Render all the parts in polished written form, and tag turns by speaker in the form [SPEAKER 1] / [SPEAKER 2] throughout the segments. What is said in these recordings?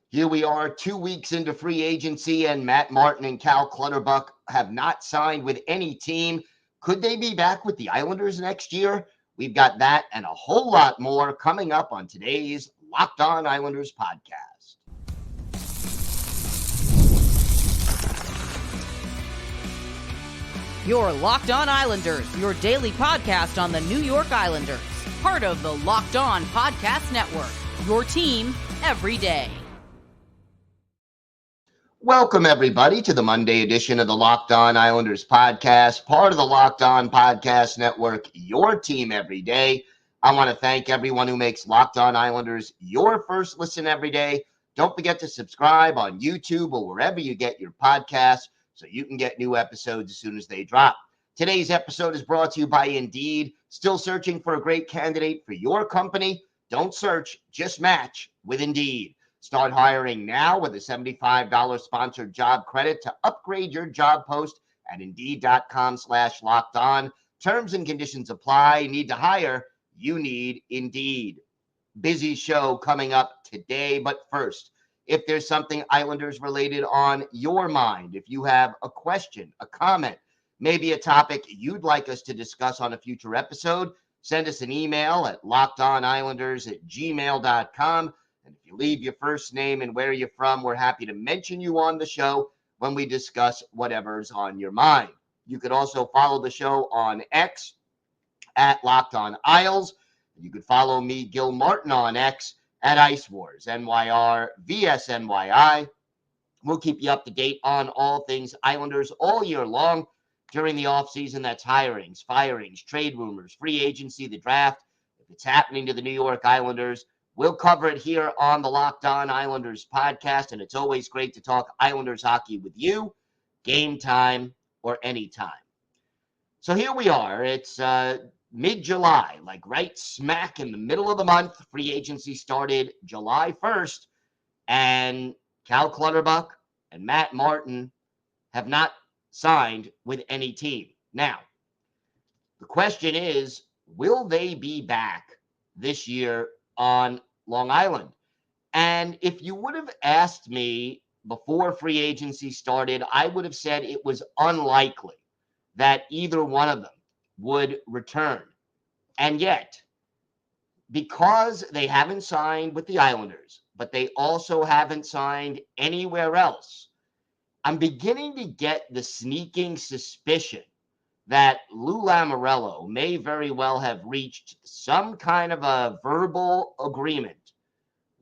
[SPEAKER 1] Here we are 2 weeks into free agency, and Matt Martin and Cal Clutterbuck have not signed with any team. Could they be back with the Islanders next year? We've got that and a whole lot more coming up on today's Locked On Islanders podcast.
[SPEAKER 2] Your Locked On Islanders, your daily podcast on the New York Islanders. Part of the Locked On Podcast Network, your team every day.
[SPEAKER 1] Welcome, everybody, to the Monday edition of the Locked On Islanders podcast, part of the Locked On Podcast Network, your team every day. I want to thank everyone who makes Locked On Islanders your first listen every day. Don't forget to subscribe on YouTube or wherever you get your podcasts so you can get new episodes as soon as they drop. Today's episode is brought to you by Indeed. Still searching for a great candidate for your company? Don't search, just match with Indeed. Start hiring now with a $75 sponsored job credit to upgrade your job post at Indeed.com/locked on. Terms and conditions apply. Need to hire? You need Indeed. Busy show coming up today, but first, if there's something Islanders related on your mind, if you have a question, a comment, maybe a topic you'd like us to discuss on a future episode, send us an email at lockedonislanders@gmail.com. And if you leave your first name and where you're from, we're happy to mention you on the show when we discuss whatever's on your mind. You could also follow the show on X at Locked On Isles. You could follow me, Gil Martin, on X at Ice Wars, NYR, VSNYI. We'll keep you up to date on all things Islanders all year long during the offseason. That's hirings, firings, trade rumors, free agency, the draft. If it's happening to the New York Islanders, we'll cover it here on the Locked On Islanders podcast, and it's always great to talk Islanders hockey with you, game time or anytime. So here we are. It's mid-July, like right smack in the middle of the month. Free agency started July 1st, and Cal Clutterbuck and Matt Martin have not signed with any team. Now, the question is, will they be back this year on Long Island? And if you would have asked me before free agency started, I would have said it was unlikely that either one of them would return. And yet, because they haven't signed with the Islanders, but they also haven't signed anywhere else, I'm beginning to get the sneaking suspicion that Lou Lamoriello may very well have reached some kind of a verbal agreement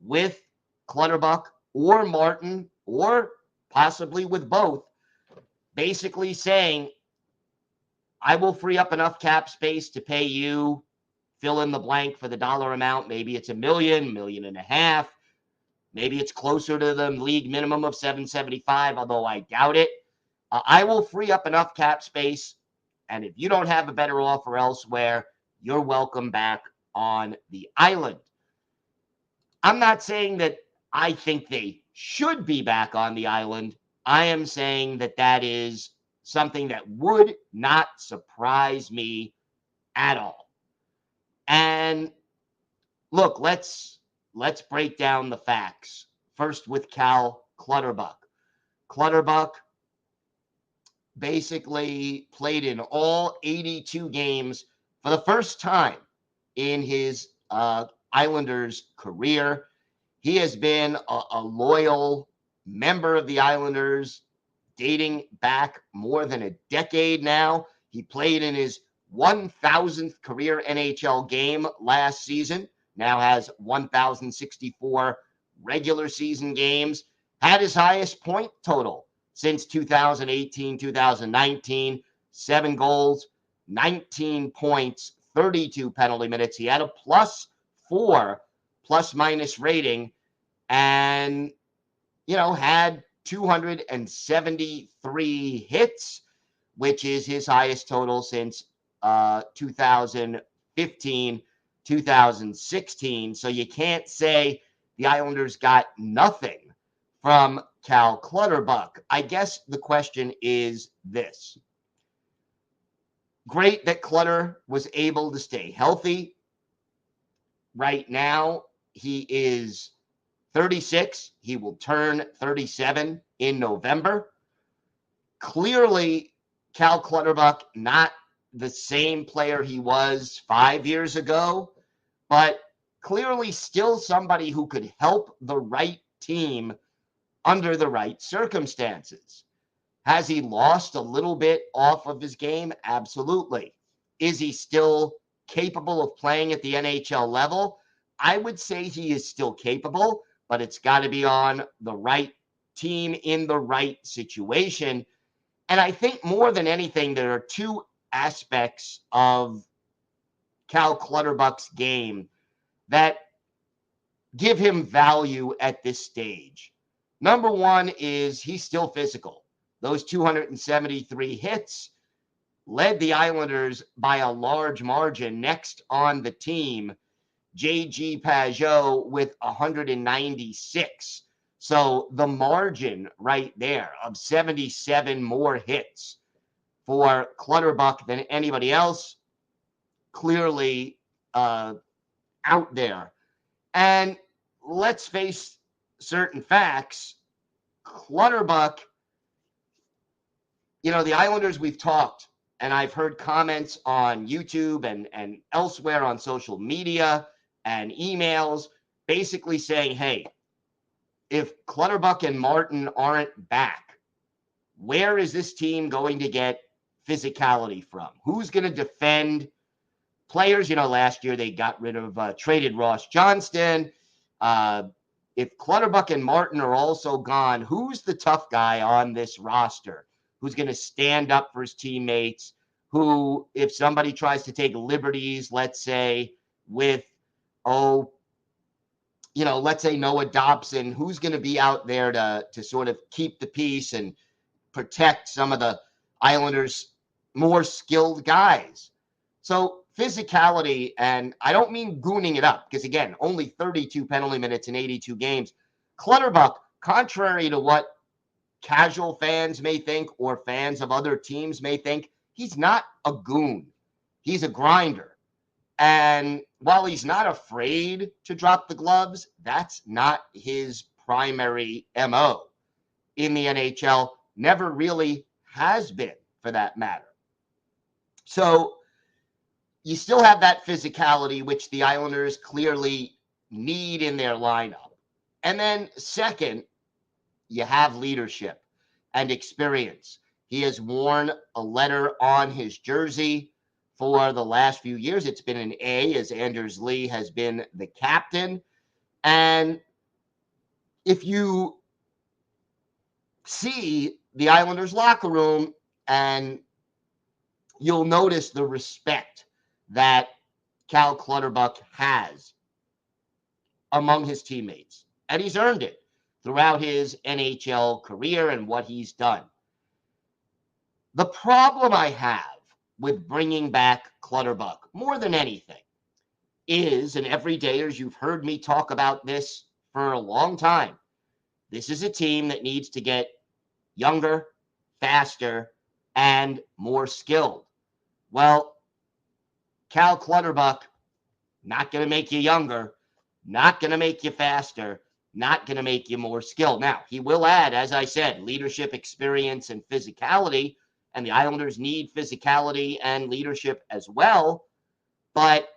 [SPEAKER 1] with Clutterbuck or Martin, or possibly with both, basically saying, I will free up enough cap space to pay you, fill in the blank for the dollar amount. Maybe it's $1 million, $1.5 million. Maybe it's closer to the league minimum of $775, although I doubt it. I will free up enough cap space, and if you don't have a better offer elsewhere, you're welcome back on the island. I'm not saying that I think they should be back on the island. I am saying that that is something that would not surprise me at all. And look, let's break down the facts. First with Cal Clutterbuck. Clutterbuck basically played in all 82 games for the first time in his Islanders career. He has been a loyal member of the Islanders dating back more than a decade now. He played in his 1,000th career NHL game last season, now has 1,064 regular season games, had his highest point total since 2018-2019, 7 goals, 19 points, 32 penalty minutes. He had a +4 plus-minus rating and, had 273 hits, which is his highest total since 2015, 2016. So you can't say the Islanders got nothing from Cal Clutterbuck. I guess the question is this. Great that Clutter was able to stay healthy. Right now, he is 36. He will turn 37 in November. Clearly, Cal Clutterbuck, not the same player he was 5 years ago, but clearly still somebody who could help the right team under the right circumstances. Has he lost a little bit off of his game? Absolutely. Is he still capable of playing at the NHL level? I would say he is still capable, but it's got to be on the right team in the right situation. And I think more than anything, there are two aspects of Cal Clutterbuck's game that give him value at this stage. Number one is he's still physical. Those 273 hits led the Islanders by a large margin. Next on the team, J.G. Pageau with 196. So the margin right there of 77 more hits for Clutterbuck than anybody else, clearly out there. And let's face certain facts. Clutterbuck, the Islanders, we've talked, and I've heard comments on YouTube and elsewhere on social media and emails basically saying, hey, if Clutterbuck and Martin aren't back, where is this team going to get physicality from? Who's going to defend players? Last year they got rid of, traded Ross Johnston. If Clutterbuck and Martin are also gone, who's the tough guy on this roster? Who's going to stand up for his teammates? Who, if somebody tries to take liberties, let's say with, let's say Noah Dobson, who's going to be out there to sort of keep the peace and protect some of the Islanders' more skilled guys? So physicality, and I don't mean gooning it up, because again, only 32 penalty minutes in 82 games. Clutterbuck, contrary to what casual fans may think or fans of other teams may think, he's not a goon. He's a grinder. And while he's not afraid to drop the gloves, that's not his primary MO in the NHL. Never really has been, for that matter. So you still have that physicality, which the Islanders clearly need in their lineup. And then second, you have leadership and experience. He has worn a letter on his jersey for the last few years. It's been an A, as Anders Lee has been the captain. And if you see the Islanders locker room, and you'll notice the respect that Cal Clutterbuck has among his teammates. And he's earned it throughout his NHL career and what he's done. The problem I have with bringing back Clutterbuck, more than anything, is, and every day, as you've heard me talk about this for a long time, this is a team that needs to get younger, faster, and more skilled. Well, Cal Clutterbuck, not going to make you younger, not going to make you faster, not going to make you more skilled. Now, he will add, as I said, leadership, experience, and physicality, and the Islanders need physicality and leadership as well. But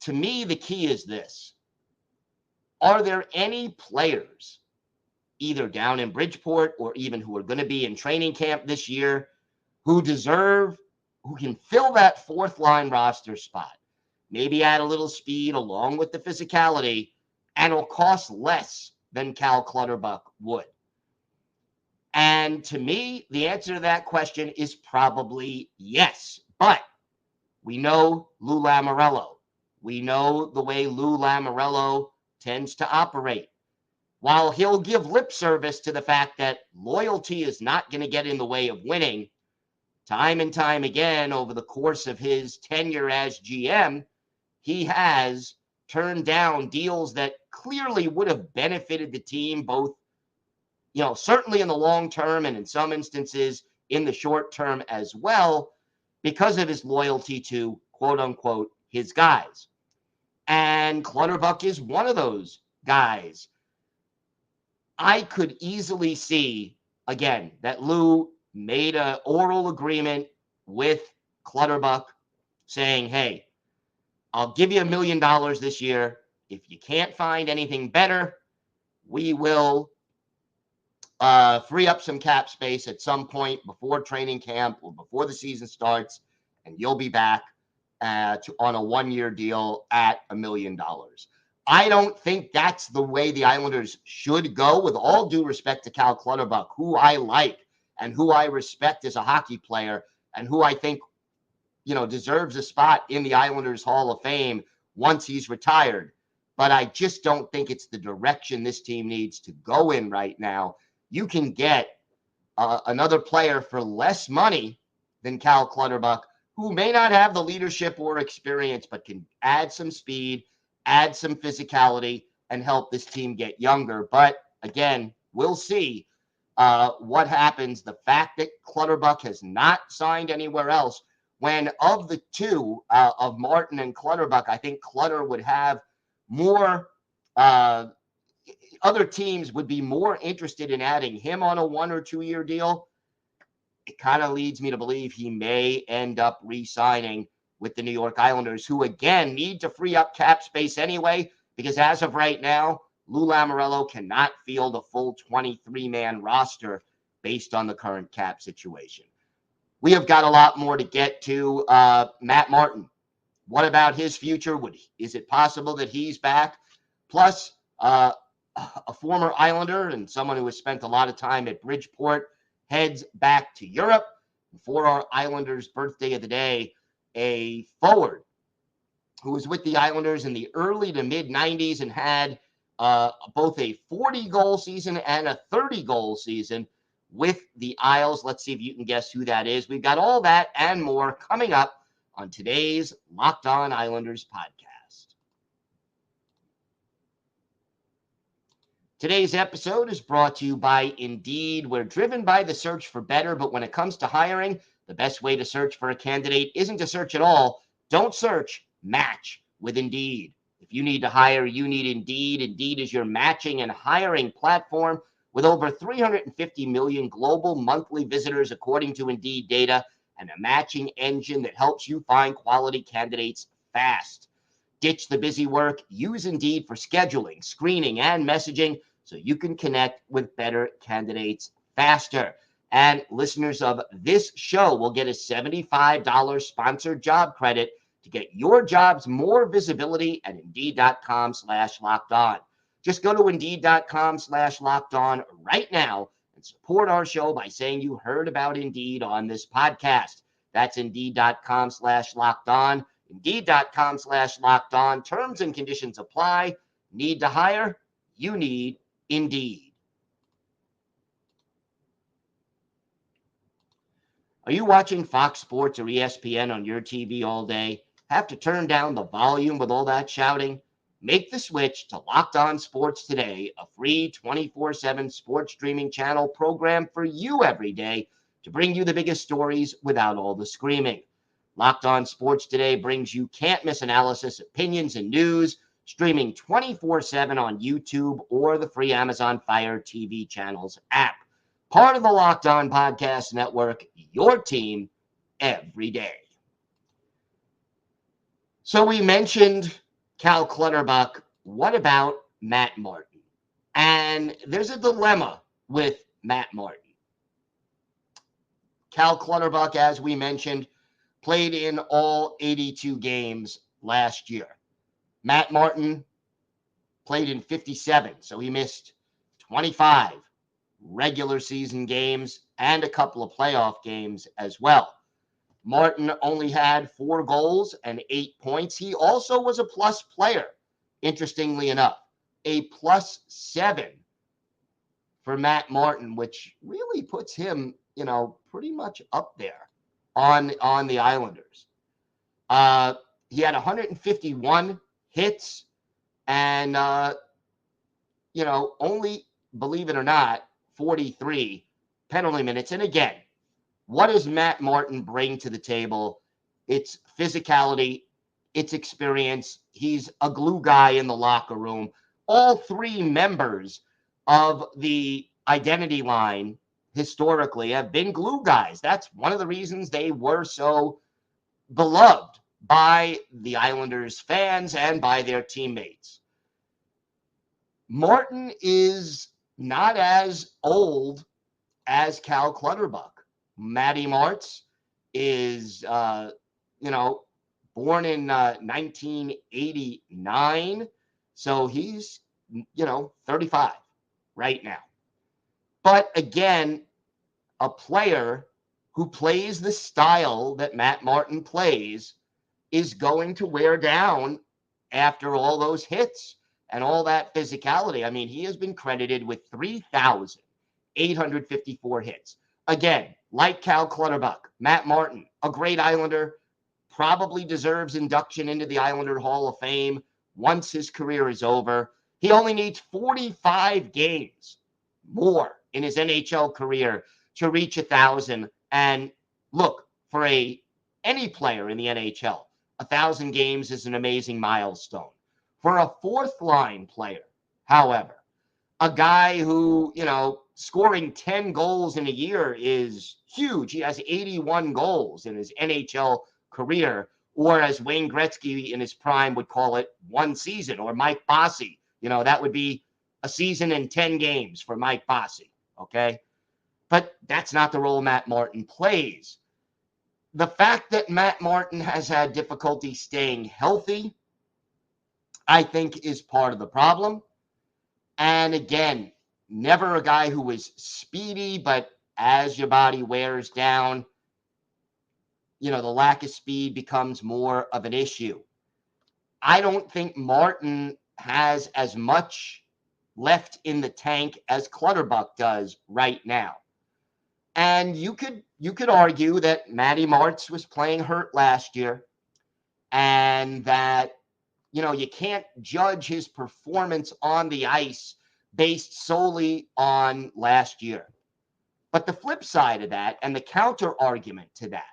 [SPEAKER 1] to me, the key is this. Are there any players, either down in Bridgeport or even who are going to be in training camp this year, who can fill that fourth line roster spot? Maybe add a little speed along with the physicality, and it'll cost less than Cal Clutterbuck would. And to me, the answer to that question is probably yes. But we know Lou Lamoriello. We know the way Lou Lamoriello tends to operate. While he'll give lip service to the fact that loyalty is not going to get in the way of winning, time and time again over the course of his tenure as GM, he has turned down deals that clearly would have benefited the team, both, certainly in the long term and in some instances in the short term as well, because of his loyalty to, quote unquote, his guys. And Clutterbuck is one of those guys, I could easily see, again, that Lou made an oral agreement with Clutterbuck saying, hey, I'll give you $1 million this year. If you can't find anything better, we will free up some cap space at some point before training camp or before the season starts, and you'll be back on a 1-year deal at $1 million. I don't think that's the way the Islanders should go, with all due respect to Cal Clutterbuck, who I like and who I respect as a hockey player and who I think, deserves a spot in the Islanders Hall of Fame once he's retired. But I just don't think it's the direction this team needs to go in right now. You can get another player for less money than Cal Clutterbuck, who may not have the leadership or experience, but can add some speed, add some physicality, and help this team get younger. But again, we'll see what happens. The fact that Clutterbuck has not signed anywhere else, when of the two, of Martin and Clutterbuck, I think Clutter would have more, other teams would be more interested in adding him on a 1 or 2 year deal. It kind of leads me to believe he may end up re-signing with the New York Islanders, who again need to free up cap space anyway, because as of right now, Lou Lamoriello cannot field a full 23-man roster based on the current cap situation. We have got a lot more to get to. Matt Martin, what about his future? Is it possible that he's back? Plus, a former Islander and someone who has spent a lot of time at Bridgeport heads back to Europe. For our Islanders' birthday of the day, a forward who was with the Islanders in the early to mid-90s and had both a 40-goal season and a 30-goal season with the Isles. Let's see if you can guess who that is. We've got all that and more coming up on today's Locked On Islanders podcast. Today's episode is brought to you by Indeed. We're driven by the search for better, but when it comes to hiring, the best way to search for a candidate isn't to search at all. Don't search, match with Indeed. If you need to hire, you need Indeed. Indeed is your matching and hiring platform with over 350 million global monthly visitors, according to Indeed data, and a matching engine that helps you find quality candidates fast. Ditch the busy work. Use Indeed for scheduling, screening, and messaging so you can connect with better candidates faster. And listeners of this show will get a $75 sponsored job credit to get your jobs more visibility at Indeed.com/locked-on. Just go to Indeed.com/locked-on right now and support our show by saying you heard about Indeed on this podcast. That's Indeed.com/locked-on. Indeed.com/locked-on. Terms and conditions apply. Need to hire? You need Indeed. Are you watching Fox Sports or ESPN on your TV all day? Have to turn down the volume with all that shouting? Make the switch to Locked On Sports Today, a free 24/7 sports streaming channel program for you every day to bring you the biggest stories without all the screaming. Locked On Sports Today brings you can't-miss analysis, opinions, and news, streaming 24/7 on YouTube or the free Amazon Fire TV channels app. Part of the Locked On Podcast Network, your team every day. So we mentioned Cal Clutterbuck. What about Matt Martin? And there's a dilemma with Matt Martin. Cal Clutterbuck, as we mentioned, played in all 82 games last year. Matt Martin played in 57, so he missed 25 regular season games and a couple of playoff games as well. Martin only had 4 goals and 8 points. He also was a plus player, interestingly enough, a +7 for Matt Martin, which really puts him, pretty much up there on the Islanders. He had 151 hits and, only, believe it or not, 43 penalty minutes. And again, what does Matt Martin bring to the table? It's physicality, it's experience. He's a glue guy in the locker room. all three members of the identity line historically have been glue guys. That's one of the reasons they were so beloved by the Islanders fans and by their teammates. Martin is not as old as Cal Clutterbuck. Matty Martz is, born in 1989. So he's, 35 right now. But again, a player who plays the style that Matt Martin plays is going to wear down after all those hits and all that physicality. I mean, he has been credited with 3,854 hits. Again, like Cal Clutterbuck, Matt Martin, a great Islander, probably deserves induction into the Islander Hall of Fame once his career is over. He only needs 45 games more in his NHL career to reach 1,000. And look, for any player in the NHL, 1,000 games is an amazing milestone. For a fourth line player, however, a guy who, scoring 10 goals in a year is huge. He has 81 goals in his NHL career, or as Wayne Gretzky in his prime would call it, one season, or Mike Bossy. That would be a season in 10 games for Mike Bossy, okay? But that's not the role Matt Martin plays. The fact that Matt Martin has had difficulty staying healthy, I think, is part of the problem. And again, never a guy who was speedy, but as your body wears down, the lack of speed becomes more of an issue. I don't think Martin has as much left in the tank as Clutterbuck does right now. And you could argue that Matty Martz was playing hurt last year, and that you can't judge his performance on the ice based solely on last year. But the flip side of that, and the counter argument to that,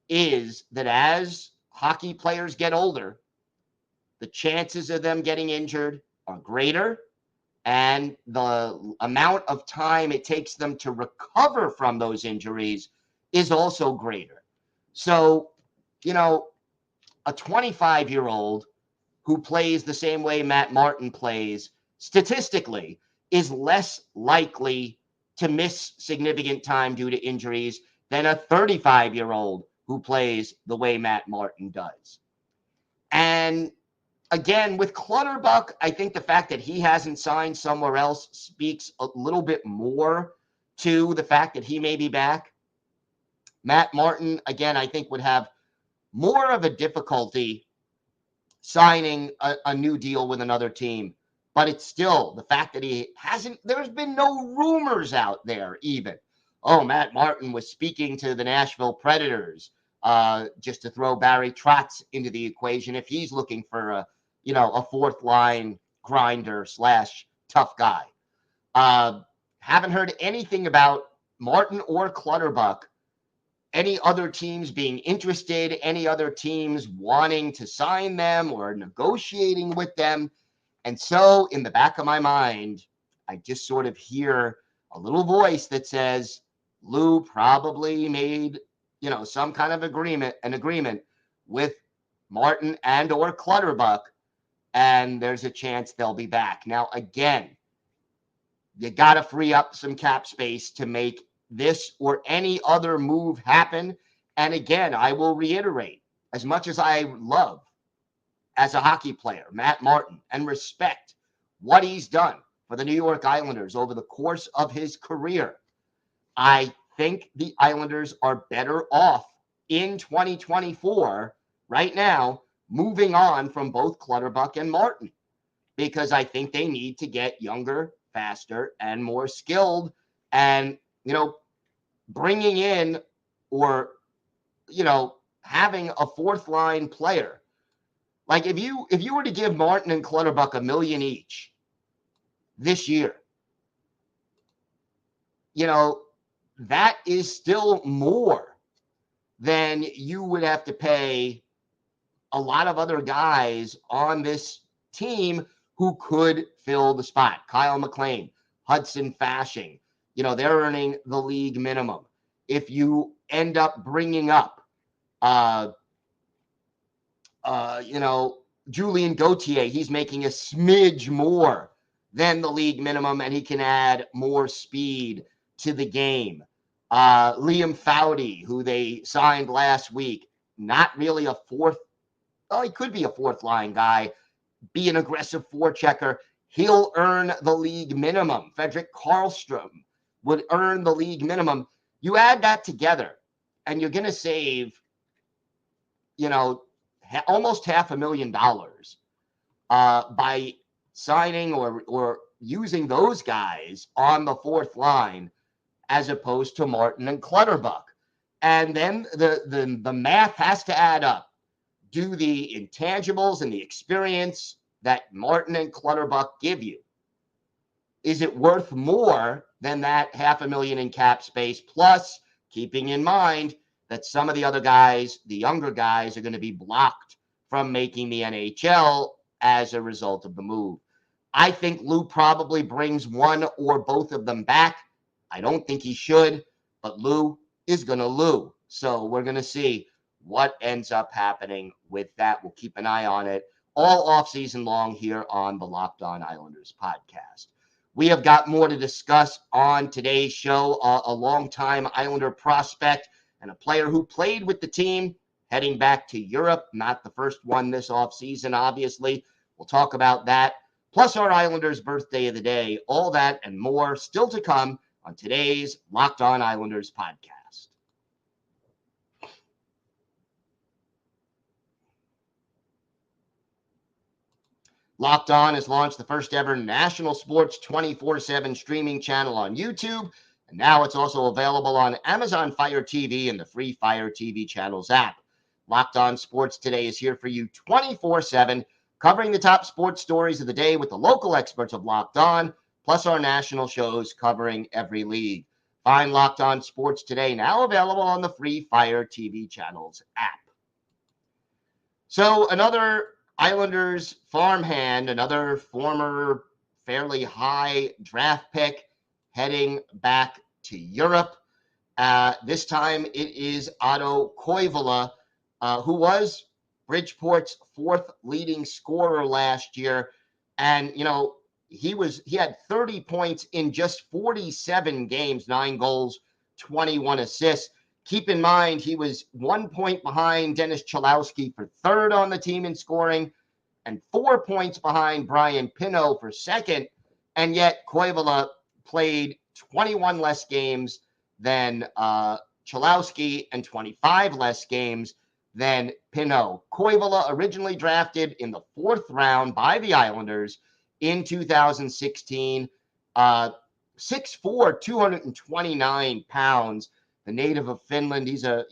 [SPEAKER 1] is that as hockey players get older, the chances of them getting injured are greater, and the amount of time it takes them to recover from those injuries is also greater. So, a 25-year-old who plays the same way Matt Martin plays, statistically, is less likely to miss significant time due to injuries than a 35-year-old who plays the way Matt Martin does. And again, with Clutterbuck, I think the fact that he hasn't signed somewhere else speaks a little bit more to the fact that he may be back. Matt Martin, again, I think would have more of a difficulty signing a new deal with another team. But it's still the fact that he hasn't, there's been no rumors out there even. Oh, Matt Martin was speaking to the Nashville Predators, just to throw Barry Trotz into the equation if he's looking for a fourth line grinder / tough guy. Haven't heard anything about Martin or Clutterbuck, any other teams being interested, any other teams wanting to sign them or negotiating with them. And so in the back of my mind, I just sort of hear a little voice that says, Lou probably made, some kind of an agreement with Martin and or Clutterbuck, and there's a chance they'll be back. Now, again, you got to free up some cap space to make this or any other move happen. And again, I will reiterate, as much as I love as a hockey player Matt Martin and respect what he's done for the New York Islanders over the course of his career, I think the Islanders are better off in 2024 right now moving on from both Clutterbuck and Martin, because I think they need to get younger, faster, and more skilled. And bringing in or having a fourth line player, like if you were to give Martin and Clutterbuck $1 million each this year, that is still more than you would have to pay a lot of other guys on this team who could fill the spot. Kyle McLean, Hudson Fashing, they're earning the league minimum. If you end up bringing up, Julian Gauthier, he's making a smidge more than the league minimum, and he can add more speed to the game. Liam Foudy, who they signed last week, not really a fourth. Well, he could be a fourth line guy, be an aggressive forechecker. He'll earn the league minimum. Frederick Karlstrom would earn the league minimum. You add that together, and you're going to save, almost $500,000 by signing or using those guys on the fourth line as opposed to Martin and Clutterbuck. And then the math has to add up. Do the intangibles and the experience that Martin and Clutterbuck give you, is it worth more than that $500,000 in cap space? Plus, keeping in mind that some of the other guys, the younger guys, are going to be blocked from making the NHL as a result of the move. I think Lou probably brings one or both of them back. I don't think he should, but Lou is going to Lou. So we're going to see what ends up happening with that. We'll keep an eye on it all offseason long here on the Locked On Islanders podcast. We have got more to discuss on today's show. A longtime Islander prospect and a player who played with the team heading back to Europe. Not the first one this offseason, obviously. We'll talk about that. Plus our Islanders birthday of the day. All that and more still to come on today's Locked On Islanders podcast. Locked On has launched the first ever national sports 24/7 streaming channel on YouTube. And now it's also available on Amazon Fire TV and the free Fire TV channels app. Locked On Sports Today is here for you 24/7, covering the top sports stories of the day with the local experts of Locked On, plus our national shows covering every league. Find Locked On Sports Today now available on the free Fire TV channels app. So another Islanders farmhand, another former fairly high draft pick heading back to Europe. This time it is Otto Koivula, who was Bridgeport's fourth leading scorer last year. And, he had 30 points in just 47 games, 9 goals, 21 assists. Keep in mind, he was 1 point behind Dennis Cholowski for third on the team in scoring and 4 points behind Brian Pinot for second. And yet Koivula played 21 less games than Cholowski and 25 less games than Pinot. Koivula originally drafted in the 4th round by the Islanders in 2016. 6'4", 229 pounds. The native of Finland. He's a,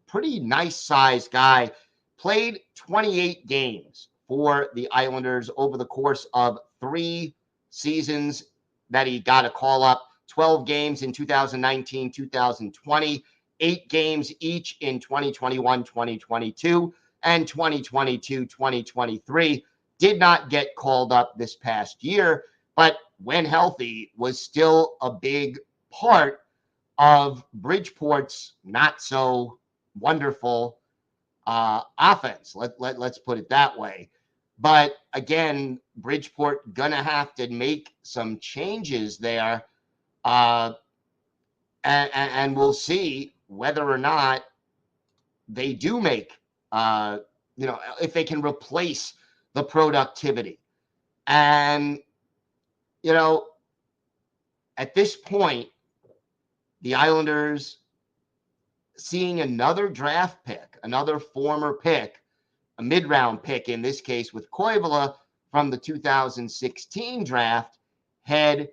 [SPEAKER 1] pretty nice sized guy. Played 28 games for the Islanders over the course of 3 seasons that he got a call up. 12 games in 2019, 2020, 8 games each in 2021, 2022, and 2022, 2023. Did not get called up this past year, but when healthy was still a big part of Bridgeport's not so wonderful offense. Let's put it that way. But again, Bridgeport gonna have to make some changes there, and we'll see whether or not they do make, if they can replace the productivity. And at this point, the Islanders seeing another draft pick, another former pick, a mid-round pick in this case with Koivula from the 2016 draft, head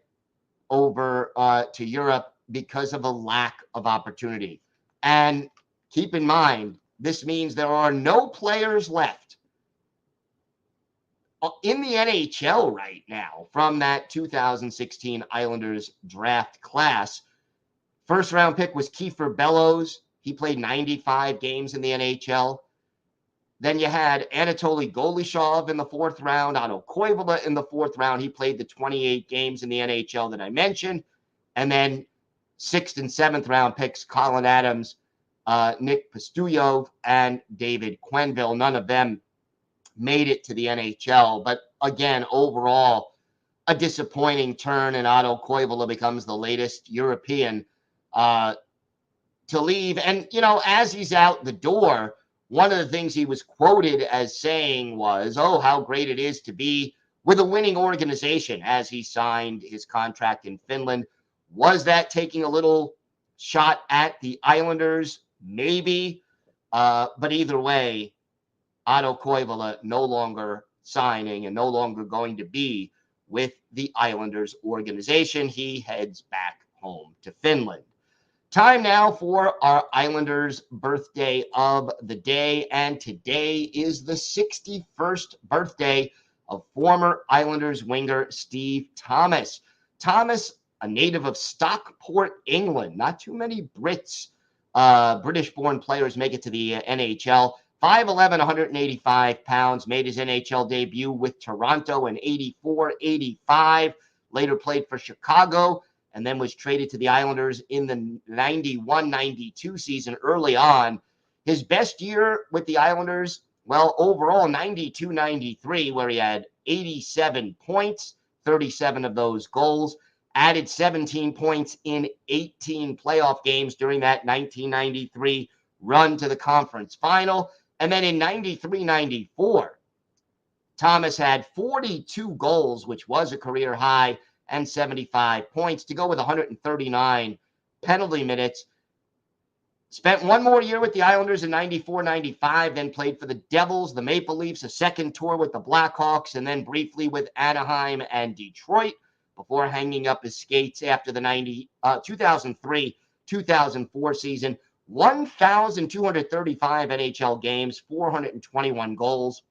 [SPEAKER 1] over to Europe because of a lack of opportunity. And keep in mind, this means there are no players left in the NHL right now from that 2016 Islanders draft class. First round pick was Kiefer Bellows. He played 95 games in the NHL. Then you had Anatoly Golishov in the 4th round, Otto Koivula in the 4th round. He played the 28 games in the NHL that I mentioned. And then 6th and 7th round picks, Colin Adams, Nick Pastujov, and David Quenneville. None of them made it to the NHL. But again, overall, a disappointing turn, and Otto Koivula becomes the latest European to leave. And, as he's out the door, one of the things he was quoted as saying was, oh, how great it is to be with a winning organization as he signed his contract in Finland. Was that taking a little shot at the Islanders? Maybe. But either way, Otto Koivula no longer signing and no longer going to be with the Islanders organization. He heads back home to Finland. Time now for our Islanders birthday of the day, and today is the 61st birthday of former Islanders winger Steve Thomas. Thomas, a native of Stockport, England. Not too many British-born players make it to the NHL. 5'11", 185 pounds, made his NHL debut with Toronto in 84-85, later played for Chicago, and then was traded to the Islanders in the 91-92 season early on. His best year with the Islanders, well, overall 92-93, where he had 87 points, 37 of those goals, added 17 points in 18 playoff games during that 1993 run to the conference final. And then in 93-94, Thomas had 42 goals, which was a career high, and 75 points to go with 139 penalty minutes. Spent one more year with the Islanders in 94-95, then played for the Devils, the Maple Leafs, a second tour with the Blackhawks, and then briefly with Anaheim and Detroit before hanging up his skates after the 2003-2004 season. 1,235 NHL games, 421 goals,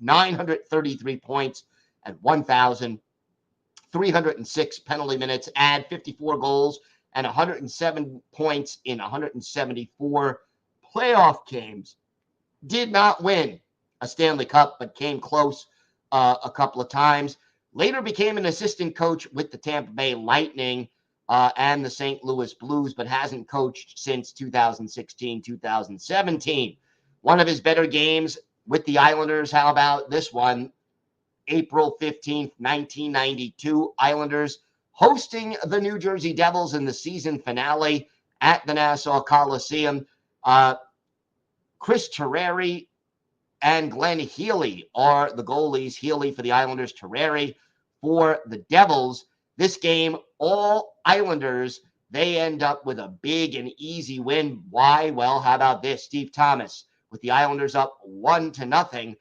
[SPEAKER 1] 933 points, and 1,306 penalty minutes, add 54 goals and 107 points in 174 playoff games. Did not win a Stanley Cup, but came close a couple of times. Later became an assistant coach with the Tampa Bay Lightning and the St. Louis Blues, but hasn't coached since 2016-2017. One of his better games with the Islanders, how about this one? April 15th, 1992, Islanders hosting the New Jersey Devils in the season finale at the Nassau Coliseum. Chris Terreri and Glenn Healy are the goalies. Healy for the Islanders, Terreri for the Devils. This game, all Islanders, they end up with a big and easy win. Why? Well, how about this? Steve Thomas with the Islanders up 1-0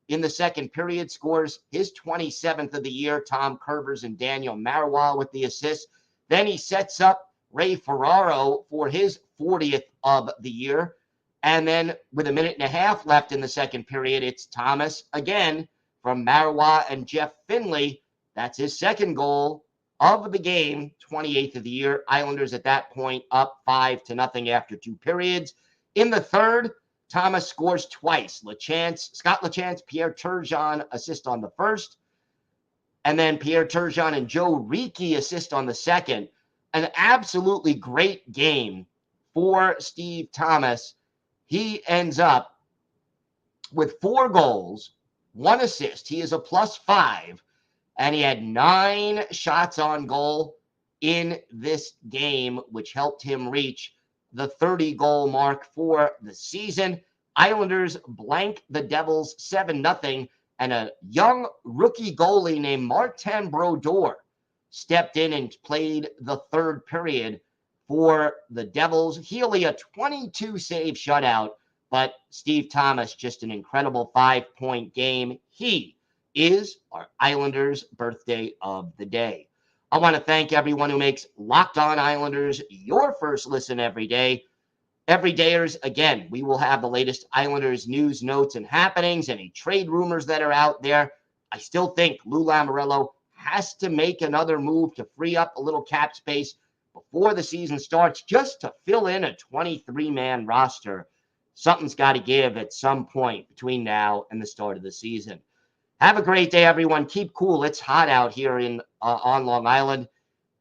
[SPEAKER 1] in the second period, scores his 27th of the year. Tom Curvers and Daniel Marois with the assists. Then he sets up Ray Ferraro for his 40th of the year. And then with a minute and a half left in the second period, it's Thomas again from Marois and Jeff Finley. That's his second goal of the game, 28th of the year. Islanders at that point up 5-0 after two periods. In the third, Thomas scores twice. Scott Lachance, Pierre Turgeon assist on the first. And then Pierre Turgeon and Joe Ricci assist on the second. An absolutely great game for Steve Thomas. He ends up with 4 goals, 1 assist. He is a +5, and he had 9 shots on goal in this game, which helped him reach the 30-goal mark for the season. Islanders blank the Devils 7-0, and a young rookie goalie named Martin Brodeur stepped in and played the third period for the Devils. Healy, a 22-save shutout, but Steve Thomas, just an incredible 5-point game. He is our Islanders birthday of the day. I want to thank everyone who makes Locked On Islanders your first listen every day. Everydayers, again, we will have the latest Islanders news, notes, and happenings, any trade rumors that are out there. I still think Lou Lamoriello has to make another move to free up a little cap space before the season starts, just to fill in a 23-man roster. something's got to give at some point between now and the start of the season. Have a great day, everyone. Keep cool. It's hot out here on Long Island.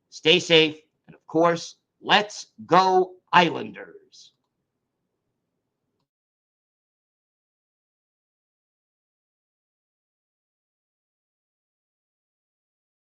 [SPEAKER 1] Stay safe. And of course, let's go Islanders.